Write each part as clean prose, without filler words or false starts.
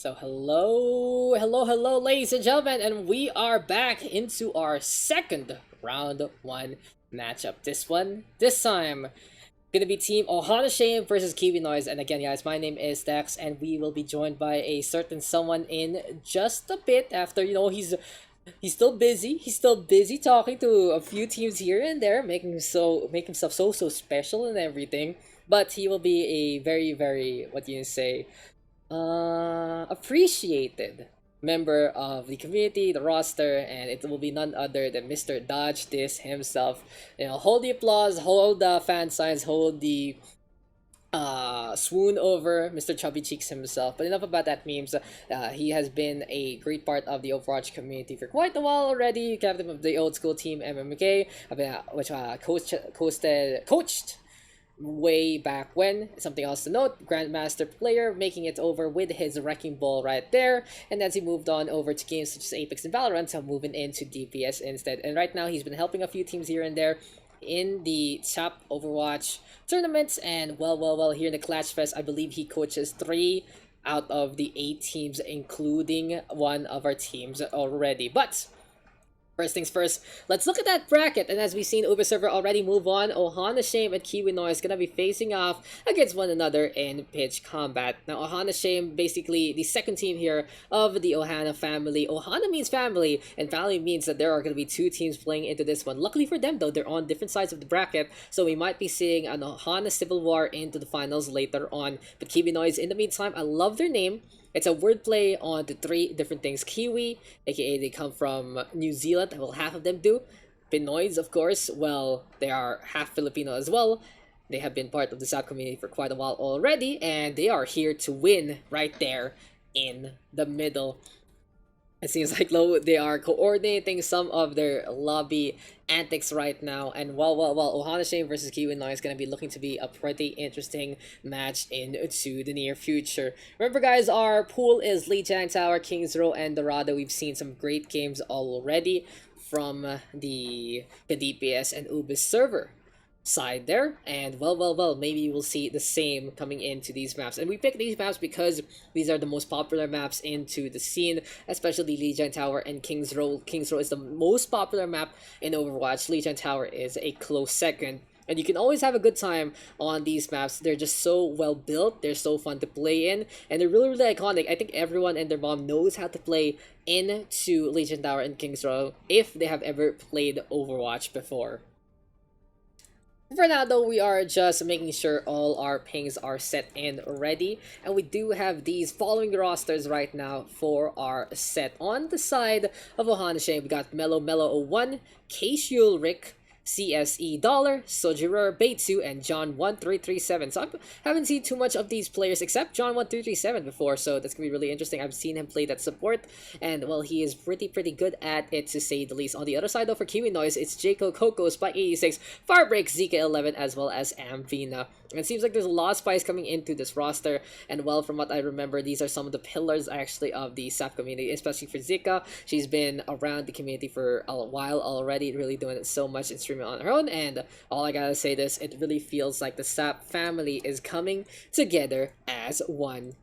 So hello, ladies and gentlemen, and we are back into our second round one matchup. This time, gonna be Team Ohana Shame versus Kiwinoys. And again, guys, my name is Daks, and we will be joined by a certain someone in just a bit. After he's still busy. He's still busy talking to a few teams here and there, make himself so special and everything. But he will be a very what do you say appreciated member of the community, the roster, and it will be none other than Mr. Dodge this himself. Hold the applause, hold the fan signs, hold the swoon over Mr. Chubby Cheeks himself. But enough about that memes. He has been a great part of the Overwatch community for quite a while already. Captain of the old school team MMK, which coached way back when. Something else to note, Grandmaster player, making it over with his Wrecking Ball right there. And as he moved on over to games such as Apex and Valorant, so moving into DPS instead. And right now he's been helping a few teams here and there in the top Overwatch tournaments. And well, here in the Clashfest, I believe he coaches 3 out of the 8 teams, including one of our teams already. But first things first, let's look at that bracket. And as we've seen Server already move on, Ohana Shame and Kiwinoys is gonna be facing off against one another in pitch combat. Now, Ohana Shame, basically the second team here of the Ohana family. Ohana means family, and family means that there are gonna be 2 teams playing into this one. Luckily for them, though, they're on different sides of the bracket, so we might be seeing an Ohana Civil War into the finals later on. But Kiwinoys, in the meantime, I love their name. It's a wordplay on the 3 different things. Kiwi, aka they come from New Zealand, well, half of them do. Pinoys, of course, well, they are half Filipino as well. They have been part of the TSAPH community for quite a while already, and they are here to win right there in the middle. It seems like they are coordinating some of their lobby antics right now. And well, Ohana Shame versus Kiwinoys is going to be looking to be a pretty interesting match into the near future. Remember, guys, our pool is Lijiang Tower, Kings Row, and Dorado. We've seen some great games already from the DPS and Ubis server side there, and well, maybe we'll see the same coming into these maps. And we picked these maps because these are the most popular maps into the scene, especially Lijiang Tower and Kings Row. Kings Row is the most popular map in Overwatch. Lijiang Tower is a close second. And you can always have a good time on these maps. They're just so well built, they're so fun to play in, and they're really iconic. I think everyone and their mom knows how to play into Lijiang Tower and Kings Row if they have ever played Overwatch before. For now, though, we are just making sure all our pings are set in already, and we do have these following rosters right now for our set. On the side of Ohana Shame, we got Mellow01, K-Shul Rick, CSE Dollar, Sojirer, Beitsu, and John1337. So I haven't seen too much of these players except John1337 before, so that's gonna be really interesting. I've seen him play that support, and well, he is pretty good at it, to say the least. On the other side, though, for Kiwinoys, it's Jaco Coco, Spike86, Firebreak, Zika11, as well as Amvina. And it seems like there's a lot of spice coming into this roster, and well, from what I remember, these are some of the pillars actually of the TSAPH community, especially for Zika. She's been around the community for a while already, really doing it so much and streaming on her own, and all I gotta say this, it really feels like the TSAPH family is coming together as one.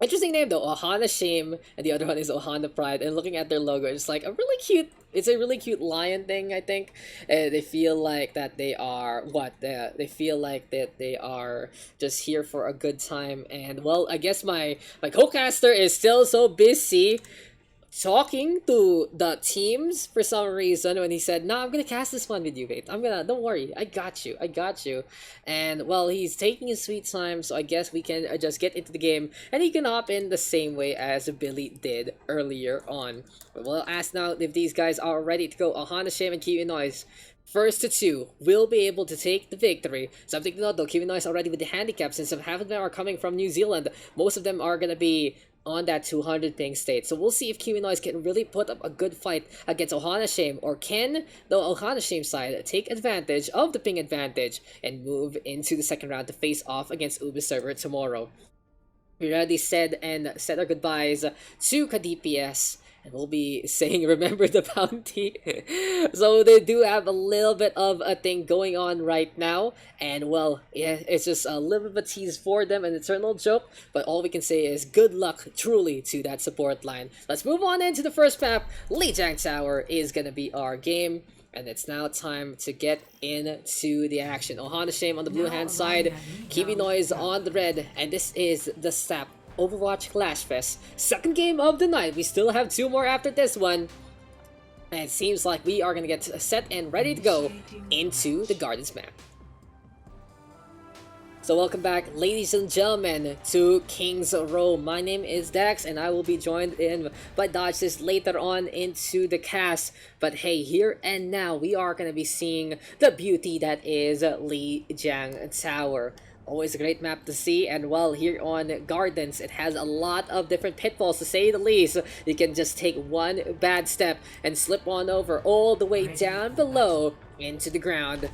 Interesting name though, Ohana Shame, and the other one is Ohana Pride. And looking at their logo, it's like a really cute. It's a really cute lion thing, I think. They feel like that they are they feel like that they are just here for a good time. And well, I guess my co-caster is still so busy talking to the teams for some reason when he said, "No, I'm gonna cast this one with you, mate. Don't worry, I got you. And well, he's taking his sweet time, so I guess we can just get into the game, and he can hop in the same way as Billy did earlier on. But we'll ask now if these guys are ready to go. Ohana Shame and Kiwinoys, first to 2 will be able to take the victory. Something to note though, Kiwinoys already with the handicap, since half of them are coming from New Zealand. Most of them are gonna be on that 200 ping state. So we'll see if Kiwinoys can really put up a good fight against Ohana Shame, or can the Ohana Shame side take advantage of the ping advantage and move into the second round to face off against Ubis server tomorrow. We already said our goodbyes to KDPS And we'll be saying, remember the bounty. So they do have a little bit of a thing going on right now. And well, yeah, it's just a little bit of a tease for them, an eternal joke. But all we can say is good luck, truly, to that support line. Let's move on into the first map. Lijiang Tower is going to be our game. And it's now time to get into the action. Ohana Shame on the blue hand side, Kiwinoys on the red, and this is the TSAPH Overwatch Clashfest. Second game of the night. We still have 2 more after this one. And it seems like we are going to get set and ready to go into the Gardens map. So welcome back, ladies and gentlemen, to King's Row. My name is Daks, and I will be joined in by Dodges later on into the cast. But hey, here and now, we are going to be seeing the beauty that is Lijiang Tower. Always a great map to see, and well, here on Gardens, it has a lot of different pitfalls to say the least. You can just take one bad step and slip on over all the way down below into the ground.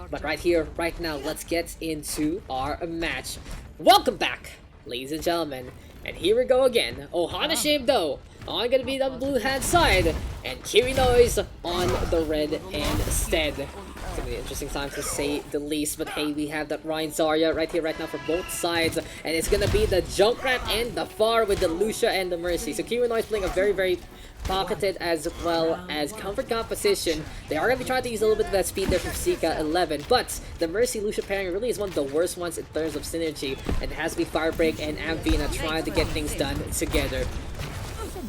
But right here, right now, let's get into our match. Welcome back, ladies and gentlemen. And here we go again. Ohana Shame though, on gonna be on the blue hand side, and Kiwinoys on the red instead. It's gonna be an interesting time to say the least, but hey, we have that Ryan Zarya right here, right now for both sides, and it's gonna be the Junkrat and the Far with the Lucia and the Mercy. So Kiwinoys playing a very pocketed as well as comfort composition. They are going to be trying to use a little bit of that speed there from Sika 11, but the Mercy Lucia pairing really is one of the worst ones in terms of synergy, and it has to be Firebreak and Amphina trying to get things done together.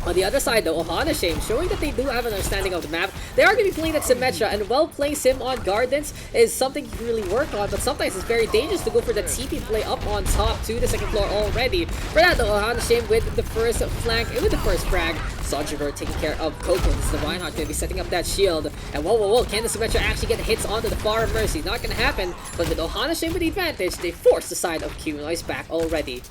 On the other side though, Ohana Shame showing that they do have an understanding of the map. They are going to be playing at Symmetra, and well, playing Sim on Gardens is something you can really work on, but sometimes it's very dangerous to go for the TP play up on top to the second floor already. For that though, Ohana Shame with the first flank, with the first frag. Sojiver taking care of Coco. This is the Reinhardt going to be setting up that shield. And whoa, can the Symmetra actually get hits onto the Far Mercy? Not going to happen, but with Ohana Shame with the advantage, they force the side of Kiwinoys back already.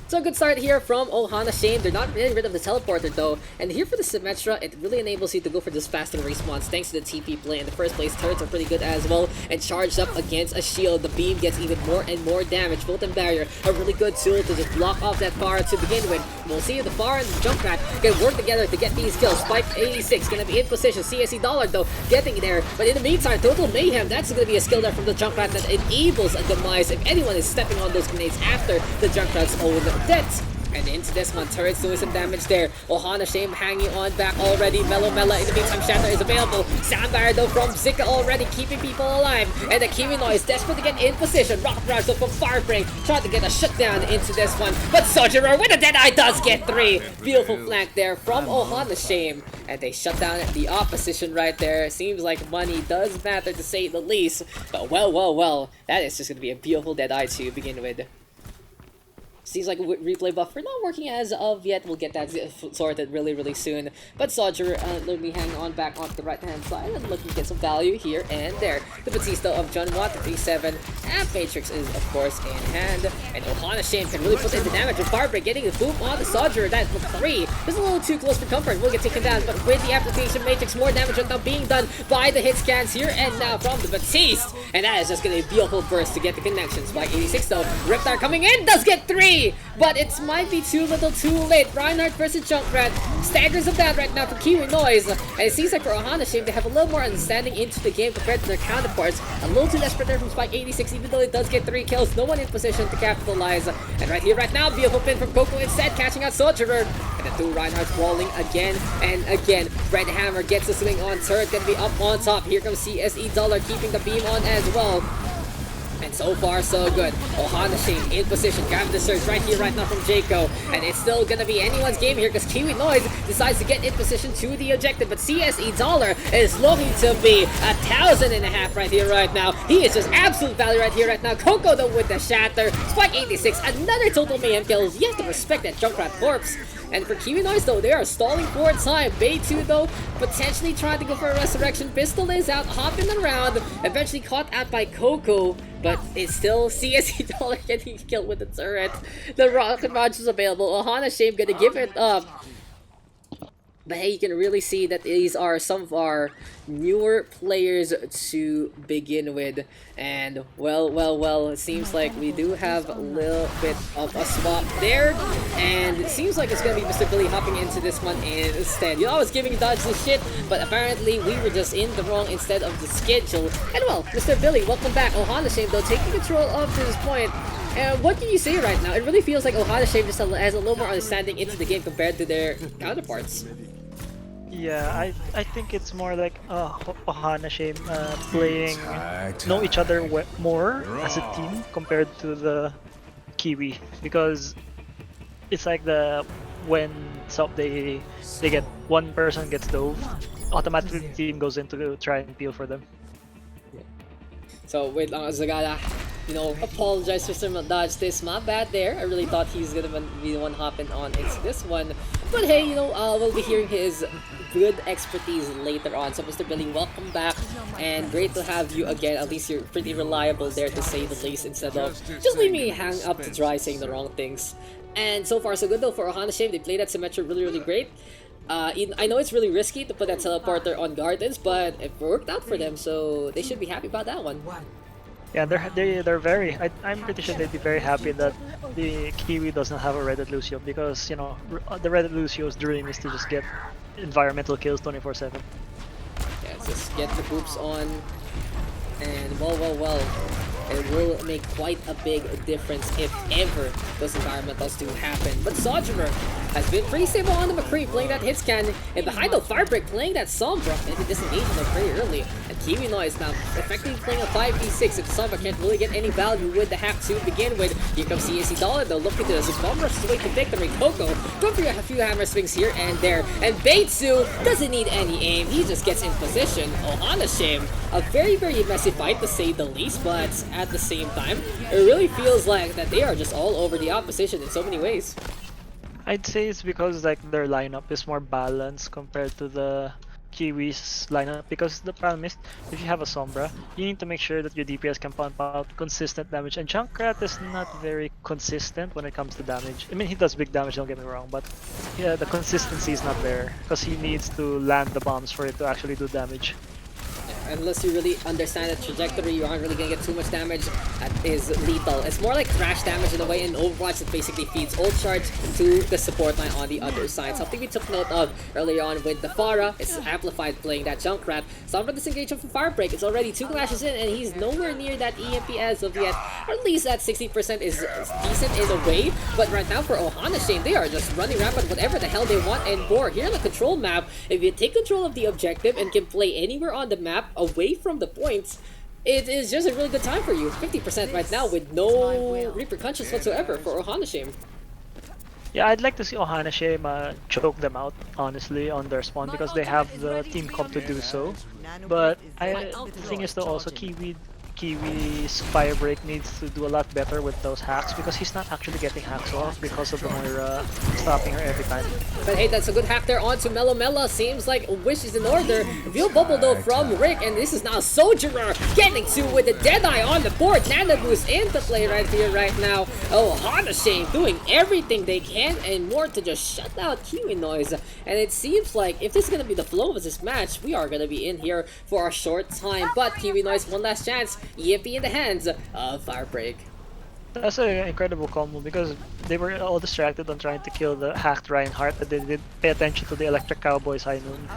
So a good start here from Ohana Shame. They're not getting rid of the teleporter though, and here for the Symmetra, it really enables you to go for this faster respawns thanks to the TP play. In the first place, turrets are pretty good as well, and charged up against a shield, the beam gets even more and more damage. Molten Barrier, a really good tool to just block off that Far to begin with. We'll see the Far and the Junkrat can work together to get these kills. Spike 86 gonna be in position. CSE Dollar though getting there, but in the meantime, Total Mayhem, that's gonna be a skill there from the Junkrat that enables a demise if anyone is stepping on those grenades after the Junkrat's own death. And into this one, turrets doing some damage there. Ohana Shame hanging on back already. Mela in the meantime, Shatter is available. Soundfire though from Zika already keeping people alive. And the Kiwinoys desperate to get in position. Rock Barrage though from Firebreak trying to get a shutdown into this one. But Sojourner with a Deadeye does get 3. Beautiful flank there from Ohana Shame. And they shut down the opposition right there. Seems like money does matter to say the least. But well, that is just going to be a beautiful Deadeye to begin with. Seems like a replay buffer not working as of yet. We'll get that sorted really soon. But Soldier literally hanging on back onto the right hand side and looking to get some value here and there. The Batista of John Watt, the 3-7, and Matrix is of course in hand. And Ohana Shame can really put in the damage with Firebreak getting the boom on the Soldier. That with 3 is a little too close for comfort. Will get taken down, but with the application, Matrix more damage now being done by the hit scans here and now from the Batiste. And that is just going to be a beautiful burst to get the connections. By 86 though, Riptar coming in does get 3. But it might be too little too late. Reinhardt versus Junkrat. Staggers them down right now for Kiwinoys. And it seems like for Ohana Shame, they have a little more understanding into the game compared to their counterparts. A little too desperate there from Spike 86, even though it does get 3 kills. No one in position to capitalize. And right here, right now, beautiful pin from Coco instead, catching out Soldierer. And the 2 Reinhardts rolling again and again. Red Hammer gets the swing on turret, gonna be up on top. Here comes CSE Dollar, keeping the beam on as well. And so far, so good. Ohana Shame in position, grabbing the surge right here, right now from Jaco. And it's still gonna be anyone's game here because Kiwinoys decides to get in position to the objective. But CSE Dollar is looking to be 1,500 right here, right now. He is just absolute value right here, right now. Coco though with the shatter. Spike 86, another Total Mayhem kills. You have to respect that Junkrat corpse. And for Kiwinoys though, they are stalling for time. Bay 2 though, potentially trying to go for a resurrection. Pistol is out, hopping around. Eventually caught out by Coco. But it's still CSE Dollar getting killed with the turret. The Rocket Launch is available. Ohana Shame gonna give it up. But hey, you can really see that these are some of our newer players to begin with. And well, it seems like we do have a little bit of a swap there. And it seems like it's going to be Mr. Billy hopping into this one instead. You know, I was giving Dodge this shit, but apparently we were just in the wrong instead of the schedule. And well, Mr. Billy, welcome back. Ohana Shame, though, taking control up to this point. And what can you say right now? It really feels like Ohana Shame just has a little more understanding into the game compared to their counterparts. Yeah, I think it's more like Ohana Shame playing know each other more as a team compared to the Kiwi, because it's like when they get one person gets dove, automatically the team goes in to try and peel for them. So wait lang, Zagala, you know, apologize for some dodge this. My bad there. I really thought he was gonna be the one hopping on into this one. But hey, you know, we'll be hearing his good expertise later on. So Mr. Billy, welcome back, and great to have you again. At least you're pretty reliable there, to say the least, instead of just leaving me hang up to dry saying the wrong things. And so far so good though for Ohana Shame. They played that Symmetra really great. I know it's really risky to put that teleporter on Gardens, but it worked out for them, so they should be happy about that one. Yeah, they're very. I'm pretty sure they'd be very happy that the Kiwi doesn't have a Reddit Lucio, because you know the Reddit Lucio's dream is to just get environmental kills 24/7. Yeah, just get the boops on, and well. It will make quite a big difference if ever those environmentals do happen. But Sojourner has been pretty stable on the McCree, playing that hit scan, and behind the Firebreak playing that Sombra, and he disengaged them pretty early. And Kiwinoys now effectively playing a 5v6 if Sombra can't really get any value with the hack to begin with. Here comes CSC Dollar, they'll look into this. Bomb rushes away to victory. Coco going for a few hammer swings here and there. And Beitsu doesn't need any aim, he just gets in position. Ohana Shame, a very messy fight to say the least, but at the same time, it really feels like that they are just all over the opposition in so many ways. I'd say it's because like their lineup is more balanced compared to the Kiwi's lineup, because the problem is if you have a Sombra, you need to make sure that your DPS can pump out consistent damage, and Junkrat is not very consistent when it comes to damage. I mean, he does big damage, don't get me wrong, but yeah, the consistency is not there because he needs to land the bombs for it to actually do damage. Unless you really understand the trajectory, you aren't really gonna get too much damage. That is lethal. It's more like thrash damage in a way in Overwatch that basically feeds ult charge to the support line on the other side. Something we took note of earlier on with the Pharah. It's amplified playing that Junkrat. Sombra disengaged from Firebreak. It's already 2 clashes in, and he's nowhere near that EMP as of yet. Or at least that 60% is decent in a way. But right now for Ohana Shame, they are just running rampant whatever the hell they want and more. Here on the control map, if you take control of the objective and can play anywhere on the map away from the points, it is just a really good time for you. 50% right now with no repercussions whatsoever for Ohana Shame. Yeah, I'd like to see Ohana Shame choke them out, honestly, on their spawn, because they have the team comp to do so. But the thing is though, also Kiwi's Firebreak needs to do a lot better with those hacks, because he's not actually getting hacks off because of the Moira stopping her every time. But hey, that's a good hack there onto Melomela. Seems like a wish is in order. Real bubble though from Rick, and this is now Sojourner getting to with the Deadeye on the board. Nana Boost into play right here, right now. Ohana Shame doing everything they can and more to just shut out Kiwinoys. And it seems like if this is going to be the flow of this match, we are going to be in here for a short time. But Kiwinoys, one last chance. EMP in the hands of Firebreak. That's an incredible combo, because they were all distracted on trying to kill the hacked Reinhardt, but they didn't pay attention to the Electric Cowboys High Noon.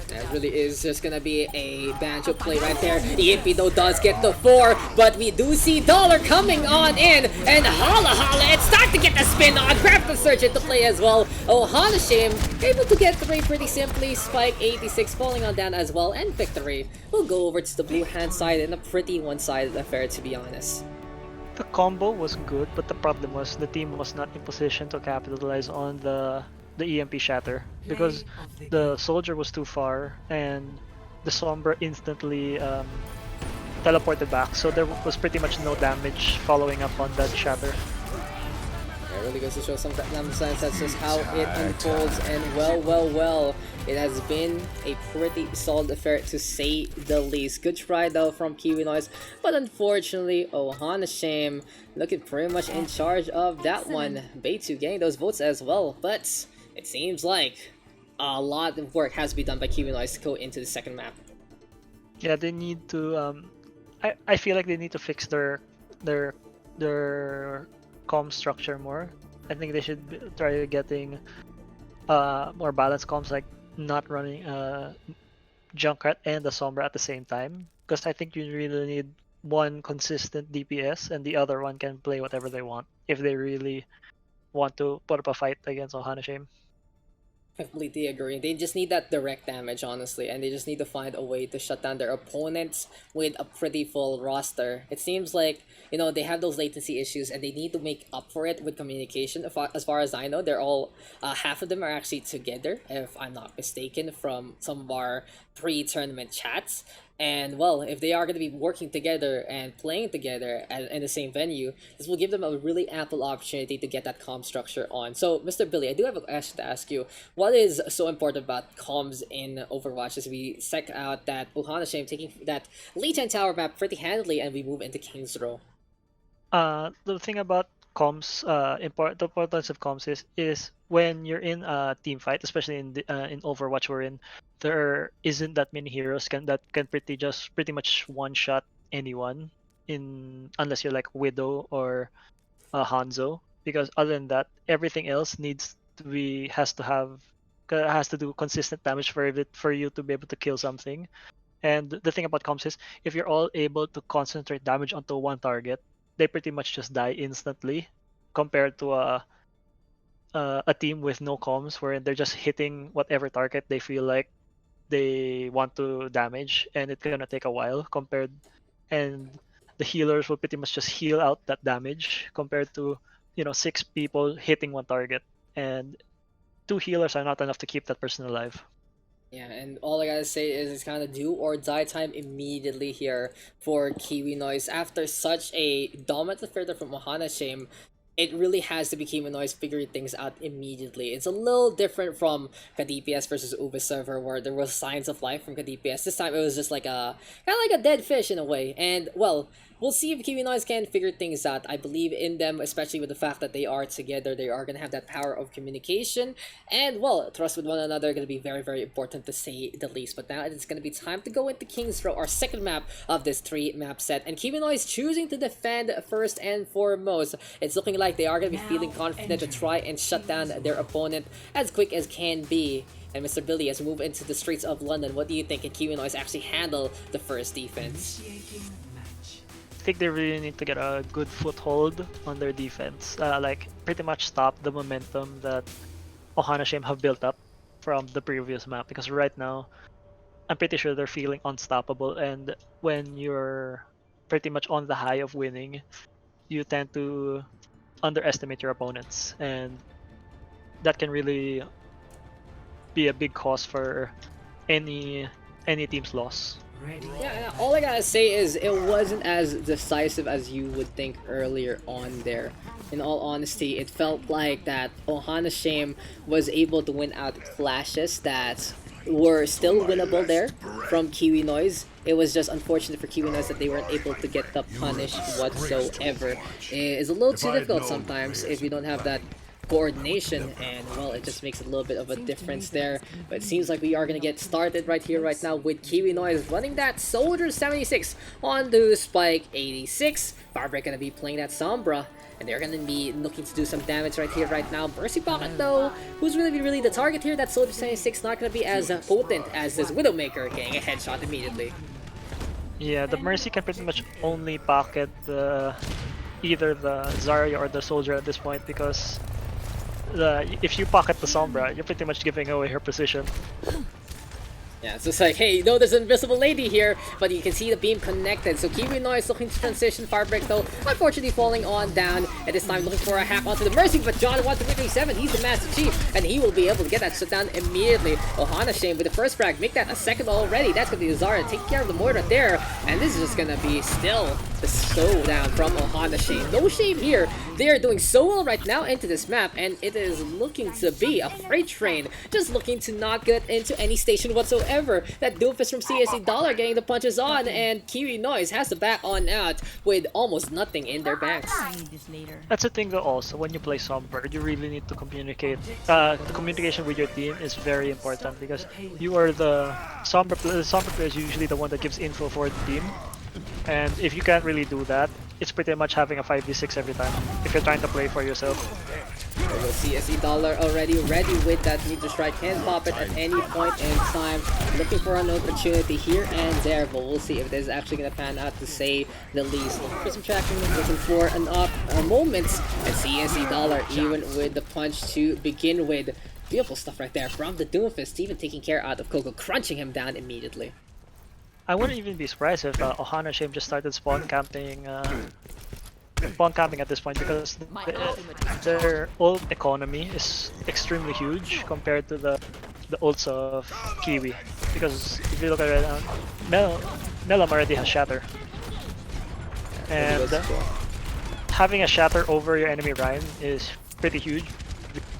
That really is just gonna be a Banjo play right there. EMP though does get the 4, but we do see Dollar coming on in, and Holla, it's time to get the spin on, grab the Surge into play as well. Ohana Shame able to get 3 pretty simply, Spike 86 falling on down as well, and victory. We'll go over to the blue hand side in a pretty one-sided affair, to be honest. The combo was good, but the problem was the team was not in position to capitalize on the EMP shatter, because the soldier was too far and the Sombra instantly teleported back, so there was pretty much no damage following up on that shatter. It really goes to show some sense that's just how it unfolds, and well, it has been a pretty solid affair to say the least. Good try though from Kiwinoys, but unfortunately Ohana Shame looking pretty much in charge of that one. Beitsu getting those votes as well, but it seems like a lot of work has to be done by Kiwinoys to go into the second map. Yeah, they need to. I feel like they need to fix their their comm structure more. I think they should try getting more balanced comms, like not running Junkrat and the Sombra at the same time. Because I think you really need one consistent DPS and the other one can play whatever they want if they really want to put up a fight against Ohana Shame. I completely agree. They just need that direct damage, honestly, and they just need to find a way to shut down their opponents with a pretty full roster. It seems like, they have those latency issues, and they need to make up for it with communication. As far as I know, they're all, half of them are actually together, if I'm not mistaken, from some of our pre-tournament chats. And well, if they are going to be working together and playing together in the same venue, this will give them a really ample opportunity to get that comm structure on. So, Mr. Billy, I do have a question to ask you. What is so important about comms in Overwatch as we check out that Ohana Shame taking that Lijiang Tower map pretty handily and we move into King's Row? The thing about comms, the importance of comms is when you're in a team fight, especially in Overwatch, wherein there isn't that many heroes that can pretty much one shot anyone unless you're like Widow or Hanzo, because other than that, everything else has to do consistent damage for you to be able to kill something. And the thing about comms is, if you're all able to concentrate damage onto one target, they pretty much just die instantly, compared to a team with no comms, where they're just hitting whatever target they feel like they want to damage, and it's gonna take a while. And the healers will pretty much just heal out that damage, compared to 6 people hitting one target, and 2 healers are not enough to keep that person alive. Yeah, and all I gotta say is it's kind of do or die time immediately here for Kiwinoys. After such a dominant affair from Ohana Shame, it really has to be Kiwinoys figuring things out immediately. It's a little different from KDPS versus Uber server, where there was signs of life from KDPS. This time it was just like kind of like a dead fish in a way. And well, we'll see if Kiwinoys can figure things out. I believe in them, especially with the fact that they are together. They are going to have that power of communication. And, well, trust with one another going to be very, very important to say the least. But now it's going to be time to go into King's Row, our second map of this 3-map set. And Kiwinoys choosing to defend first and foremost. It's looking like they are going to be feeling confident to try and shut down their opponent as quick as can be. And Mr. Billy, as we move into the streets of London, what do you think? Can Kiwinoys actually handle the first defense? I think they really need to get a good foothold on their defense, like pretty much stop the momentum that Ohana Shame have built up from the previous map, because right now I'm pretty sure they're feeling unstoppable, and when you're pretty much on the high of winning, you tend to underestimate your opponents, and that can really be a big cause for any team's loss. Yeah, all I gotta say is it wasn't as decisive as you would think earlier on there. In all honesty, it felt like that Ohana Shame was able to win out clashes that were still winnable there from Kiwinoys. It was just unfortunate for Kiwinoys that they weren't able to get the punish whatsoever. It's a little too difficult sometimes if you don't have that coordination, and well, it just makes a little bit of a difference there. But it seems like we are gonna get started right here, right now, with Kiwinoys running that Soldier 76 on the Spike 86. Fabric gonna be playing that Sombra, and they're gonna be looking to do some damage right here, right now. Mercy Pocket, though, who's really the target here? That Soldier 76 not gonna be as potent as this Widowmaker, getting a headshot immediately. Yeah, the Mercy can pretty much only pocket either the Zarya or the Soldier at this point, because if you pocket the Sombra, you're pretty much giving away her position. Yeah, it's just like, hey, there's an invisible lady here, but you can see the beam connected. So Kiwinoys looking to transition. Firebreak, though, unfortunately falling on down. At this time, looking for a hack onto the Mercy, but John wants to 337. He's the Master Chief, and he will be able to get that shut down immediately. Ohana Shame with the first frag, make that a second already. That's going to be Zara take care of the mortar there, and this is just going to be still the showdown from Ohana Shame. No shame here. They are doing so well right now into this map, and it is looking to be a freight train, just looking to not get into any station whatsoever. However, that Doomfist from CSC Dollar getting the punches on, and Kiwinoys has to back on out with almost nothing in their banks. That's the thing though also, when you play Sombra, you really need to communicate. The communication with your team is very important because you are the Sombra player is usually the one that gives info for the team. And if you can't really do that, it's pretty much having a 5v6 every time if you're trying to play for yourself. There goes CSE Dollar already ready with that need to strike hand puppet at any point in time. Looking for an opportunity here and there, but we'll see if this is actually going to pan out to say the least. Looking for some traction, looking for an moment, and CSE Dollar even with the punch to begin with. Beautiful stuff right there from the Doomfist, even taking care out of Coco, crunching him down immediately. I wouldn't even be surprised if Ohana Shame just started spawn camping at this point because their ult economy is extremely huge compared to the ults of Kiwi. Because if you look at it now, Melam already has Shatter. And having a Shatter over your enemy Ryan is pretty huge.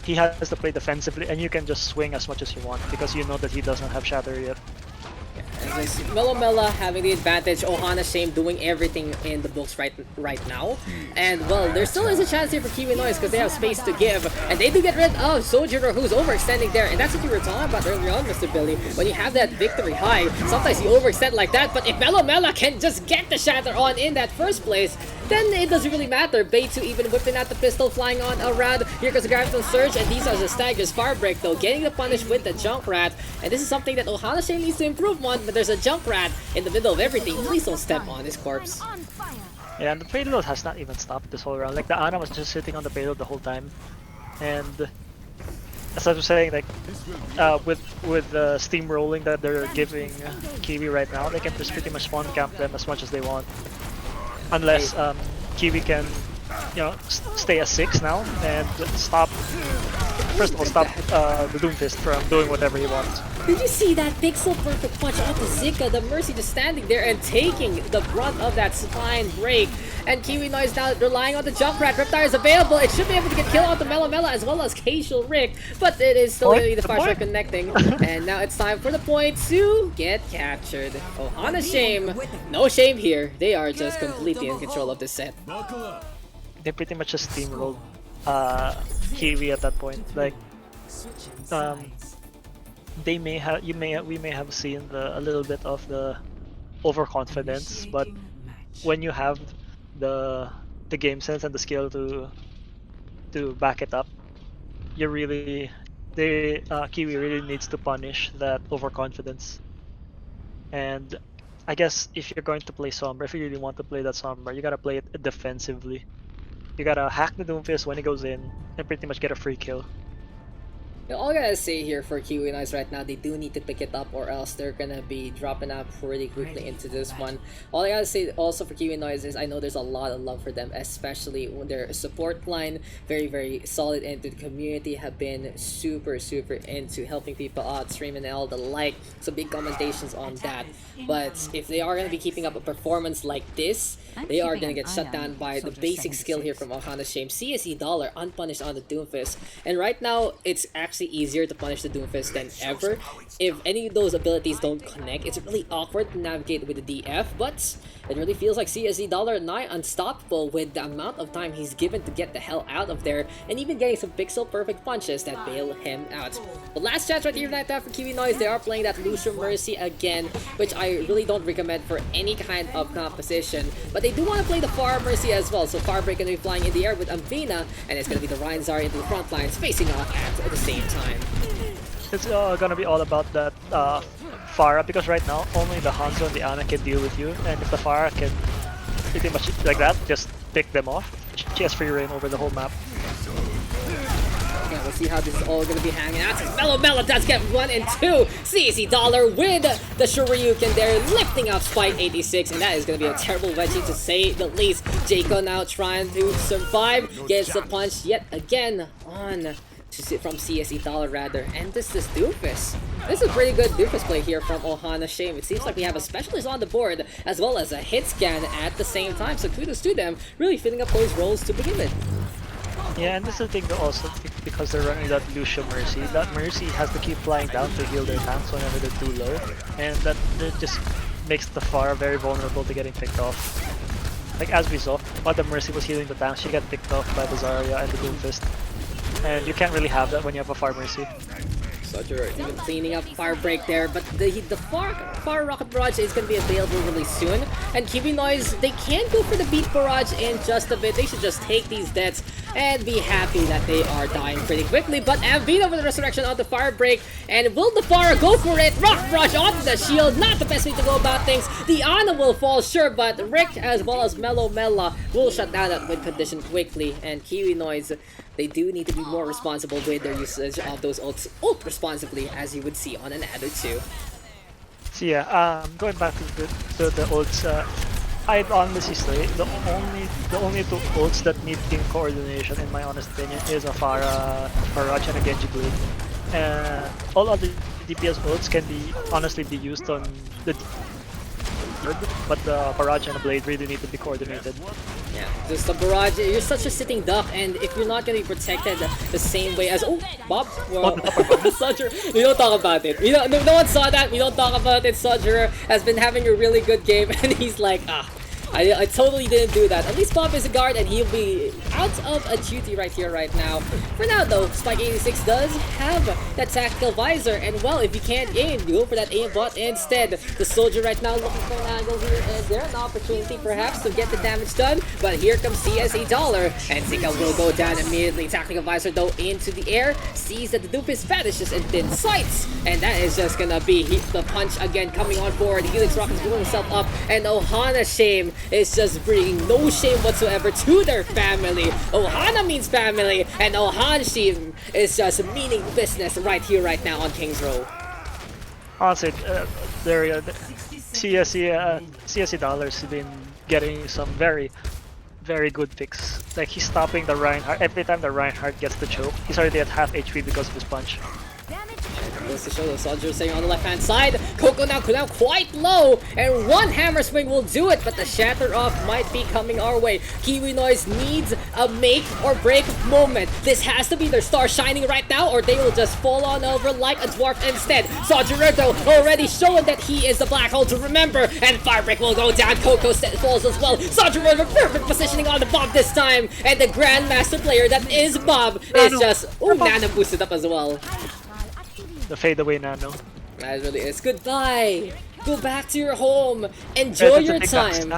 He has to play defensively and you can just swing as much as you want because you know that he doesn't have Shatter yet. And this Mela having the advantage, Ohana Shame doing everything in the books right now. And well, there still is a chance here for Kiwinoys because they have space to give. And they do get rid of Sojourner who's overextending there. And that's what you were talking about earlier on, Mr. Billy. When you have that victory high, sometimes you overextend like that. But if Mela can just get the Shatter on in that first place, then it doesn't really matter. Beitu even whipping out the pistol, flying on around. Here goes the Graviton Surge, and these are the Staggers. Fire Break though, getting the punish with the Junkrat. And this is something that Ohana Shame needs to improve on, but there's a Junkrat in the middle of everything. Please don't step on his corpse. Yeah, and the payload has not even stopped this whole round. Like, the Ana was just sitting on the payload the whole time. And as I was saying, like, with the steamrolling that they're giving Kiwi right now, they can just pretty much spawn camp them as much as they want. Unless Kiwi can, you know, stay at 6 now and stop. First of all, stop the Doomfist from doing whatever he wants. Did you see that pixel perfect punch out to Zika? The Mercy just standing there and taking the brunt of that spine break. And Kiwinoys now relying on the Junkrat. Reptile is available. It should be able to get killed out the Mela as well as Casual Rick. But it is still really the fire strike connecting. And now it's time for the point to get captured. Ohana Shame. No shame here. They are just completely in control of this set. They pretty much just steamrolled Kiwi at that point. Like, we may have seen a little bit of the overconfidence, but when you have the game sense and the skill to back it up, Kiwi really needs to punish that overconfidence. And I guess if you're going to play Sombra, if you really want to play that Sombra, you gotta play it defensively. You gotta hack the Doomfist when he goes in and pretty much get a free kill. All I gotta say here for Kiwinoys right now, they do need to pick it up or else they're gonna be dropping out pretty quickly into this one. All I gotta say also for Kiwinoys is I know there's a lot of love for them, especially when their support line, very solid into the community, have been super into helping people out, streaming and all the like, so big commendations on that. But if they are gonna be keeping up a performance like this, they are gonna get shut down by the basic skill here from Ohana Shame. CSE Dollar unpunished on the Doomfist, and right now it's actually easier to punish the Doomfist than ever. If any of those abilities don't connect, it's really awkward to navigate with the DF, but it really feels like CSE Dollar nigh unstoppable with the amount of time he's given to get the hell out of there, and even getting some pixel perfect punches that bail him out. But last chance right here tonight for Kiwinoys, they are playing that Lucio Mercy again, which I really don't recommend for any kind of composition, but they do want to play the Far Mercy as well, so Far Break going to be flying in the air with Amphina, and it's going to be the Ryanzar into the front lines facing off at the same time. It's gonna be all about that Pharah, because right now only the Hanzo and the Ana can deal with you, and if the Pharah can pretty much like that just pick them off, she has free reign over the whole map. Yeah, we'll see how this is all gonna be hanging out. Mela does get 1 and 2. CSE Dollar with the Shoryuken there, lifting up Spike 86, and that is gonna be a terrible wedgie to say the least. Jaco now trying to survive, gets the punch yet again on from CSE Dollar rather, and this is Doofus. This is a pretty good Doofus play here from Ohana Shame. It seems like we have a specialist on the board as well as a hit scan at the same time, so kudos to them, really filling up those roles to begin with. Yeah, and this is the thing though also because they're running that Lucio Mercy. That Mercy has to keep flying down to heal their tanks whenever they're too low, and that just makes the Pharah very vulnerable to getting picked off. Like as we saw, while the Mercy was healing the tanks, she got picked off by the Zarya and the Doomfist. And you can't really have that when you have a Far Mercy. Soldier even cleaning up Fire Break there, but the far Rocket Barrage is going to be available really soon. And Kiwinoys, they can go for the Beat Barrage in just a bit. They should just take these deaths and be happy that they are dying pretty quickly. But Amvino with the Resurrection on the Fire Break, and will the Pharah go for it? Rock Barrage onto the shield, not the best way to go about things. The Ana will fall, sure, but Rick as well as Mellow Mela will shut down that win condition quickly. And Kiwinoys, they do need to be more responsible with their usage of those ults responsibly, as you would see on an Adder 2. So yeah, going back to the ults, I'd honestly say the only two ults that need team coordination, in my honest opinion, is a Pharah Barrage and a Genji Blade. All other DPS ults can honestly be used on the but the Barrage and the Blade really need to be coordinated. Yeah, just the Barrage, you're such a sitting duck, and if you're not going to be protected the same way as... Oh, Bob? Well, Soldier, we don't talk about it. No one saw that, we don't talk about it. Soldier has been having a really good game, and he's like, I totally didn't do that. At least Bob is a guard and he'll be out of a duty right here, right now. For now though, Spike 86 does have that tactical visor, and well, if you can't aim, you go for that aimbot instead. The Soldier right now looking for an angle here, and there's an opportunity perhaps to get the damage done, but here comes TSA Dollar, and Zika will go down immediately. Tactical visor though into the air, sees that the Doofus vanishes in thin sights, and that is just gonna be the punch again coming on board. Helix Rock is blowing himself up, and Ohana Shame is just bringing no shame whatsoever to their family. Ohana means family, and Ohana Shame is just meaning business right here, right now on King's Row. Honestly, CSE Dollar's been getting some very good picks. Like he's stopping the Reinhardt. Every time the Reinhardt gets the choke, he's already at half HP because of his punch. Goes to show the Soldier staying on the left-hand side. Coco now quite low, and one hammer swing will do it, but the shatter off might be coming our way. Kiwinoys needs a make or break moment. This has to be their star shining right now, or they will just fall on over like a dwarf instead. Soldier though already showing that he is the black hole to remember, and Firebreak will go down. Coco falls as well. Soldier with a perfect positioning on the Bob this time, and the Grandmaster player that is Bob is just Nano boosted up as well. The fadeaway Nano. That really is. Goodbye! Go back to your home! Enjoy your time!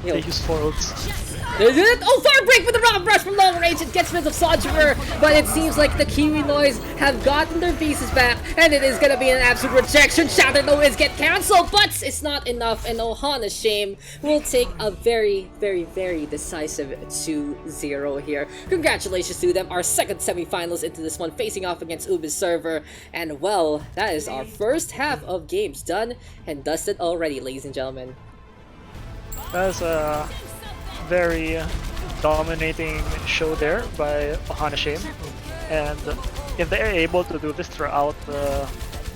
They use 4 ults. Oh, Fire Break with the Rock Brush from long range. It gets rid of Soldier, but it seems like the Kiwinoys have gotten their pieces back, and it is gonna be an absolute rejection. Shatter though is get cancelled, but it's not enough, and Ohana Shame will take a very decisive 2-0 here. Congratulations to them, our second semifinals into this one, facing off against Ubi's server, and well, that is our first half of games done and dusted already, ladies and gentlemen. That's a very dominating show there by Ohana Shame, and if they are able to do this throughout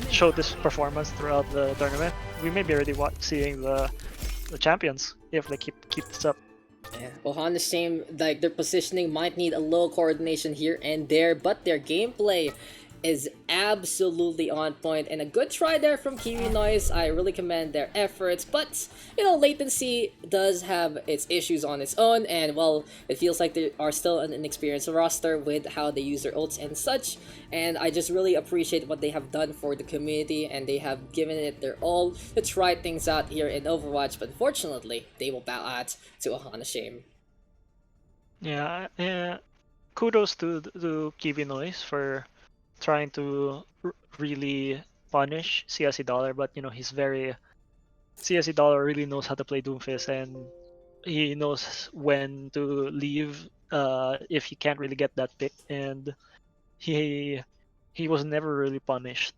show this performance throughout the tournament, we may be already seeing the champions if they keep this up. Yeah, Ohana Shame, like their positioning might need a little coordination here and there, but their gameplay is absolutely on point, and a good try there from Kiwinoys. I really commend their efforts, but you know, latency does have its issues on its own, and well, it feels like they are still an inexperienced roster with how they use their ults and such, and I just really appreciate what they have done for the community, and they have given it their all to try things out here in Overwatch, but unfortunately, they will bow out to Ohana Shame. Yeah, kudos to Kiwinoys for trying to really punish CSE Dollar, but you know, CSE Dollar really knows how to play Doomfist, and he knows when to leave if he can't really get that pick, and he was never really punished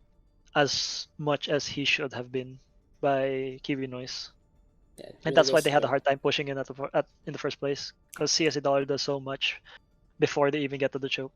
as much as he should have been by Kiwinoys. Yeah, and that's why they had a hard time pushing in in the first place, because CSE Dollar does so much before they even get to the choke.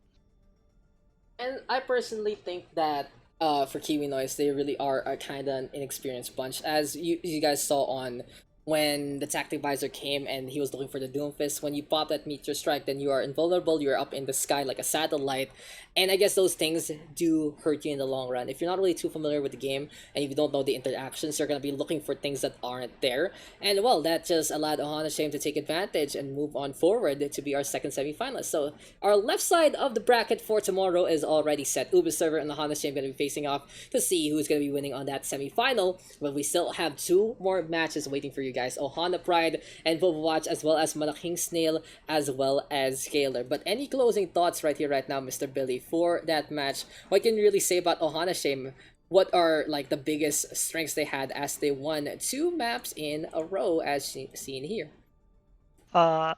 And I personally think that for Kiwinoys, they really are a kind of an inexperienced bunch. As you guys saw on when the tactic visor came and he was looking for the Doomfist. When you pop that meteor strike, then you are invulnerable. You're up in the sky like a satellite, and I guess those things do hurt you in the long run. If you're not really too familiar with the game and if you don't know the interactions, you're gonna be looking for things that aren't there. And well, that just allowed Ohana Shame to take advantage and move on forward to be our second semifinalist. So our left side of the bracket for tomorrow is already set. Uber Server and Ohana Shame gonna be facing off to see who's gonna be winning on that semifinal. But we still have two more matches waiting for you guys: Ohana Pride and Overwatch, as well as Malaking Snail, as well as Scalar. But any closing thoughts right here, right now, Mr. Billy, for that match? What can you really say about Ohana Shame? What are like the biggest strengths they had as they won two maps in a row, as seen here? Uh,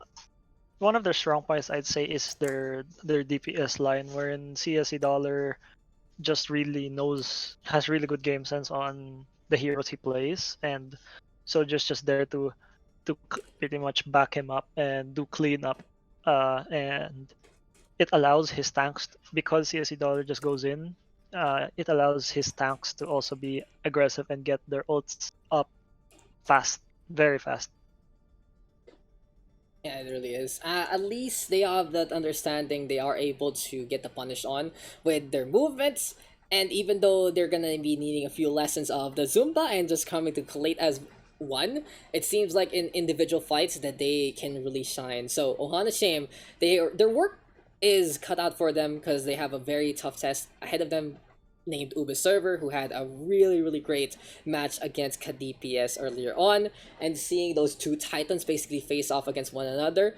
One of their strong points, I'd say, is their DPS line, wherein CSE Dollar just really has really good game sense on the heroes he plays, and so just there to pretty much back him up and do cleanup, and it allows his tanks, because CSE Dollar just goes in. It allows his tanks to also be aggressive and get their ults up fast, very fast. Yeah, it really is. At least they have that understanding. They are able to get the punish on with their movements. And even though they're gonna be needing a few lessons of the Zumba and just coming to collate as one, it seems like in individual fights that they can really shine. So Ohana Shame, their work is cut out for them because they have a very tough test ahead of them, named Uber Server, who had a really great match against KDPS earlier on, and seeing those two titans basically face off against one another,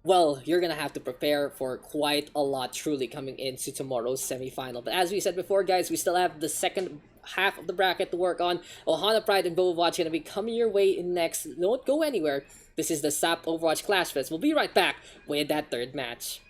well, you're gonna have to prepare for quite a lot truly coming into tomorrow's semifinal. But as we said before, guys, we still have the second half of the bracket to work on. Ohana Pride and Overwatch gonna be coming your way next. Don't go anywhere. This is the TSAPH Overwatch Clashfest. We'll be right back with that third match.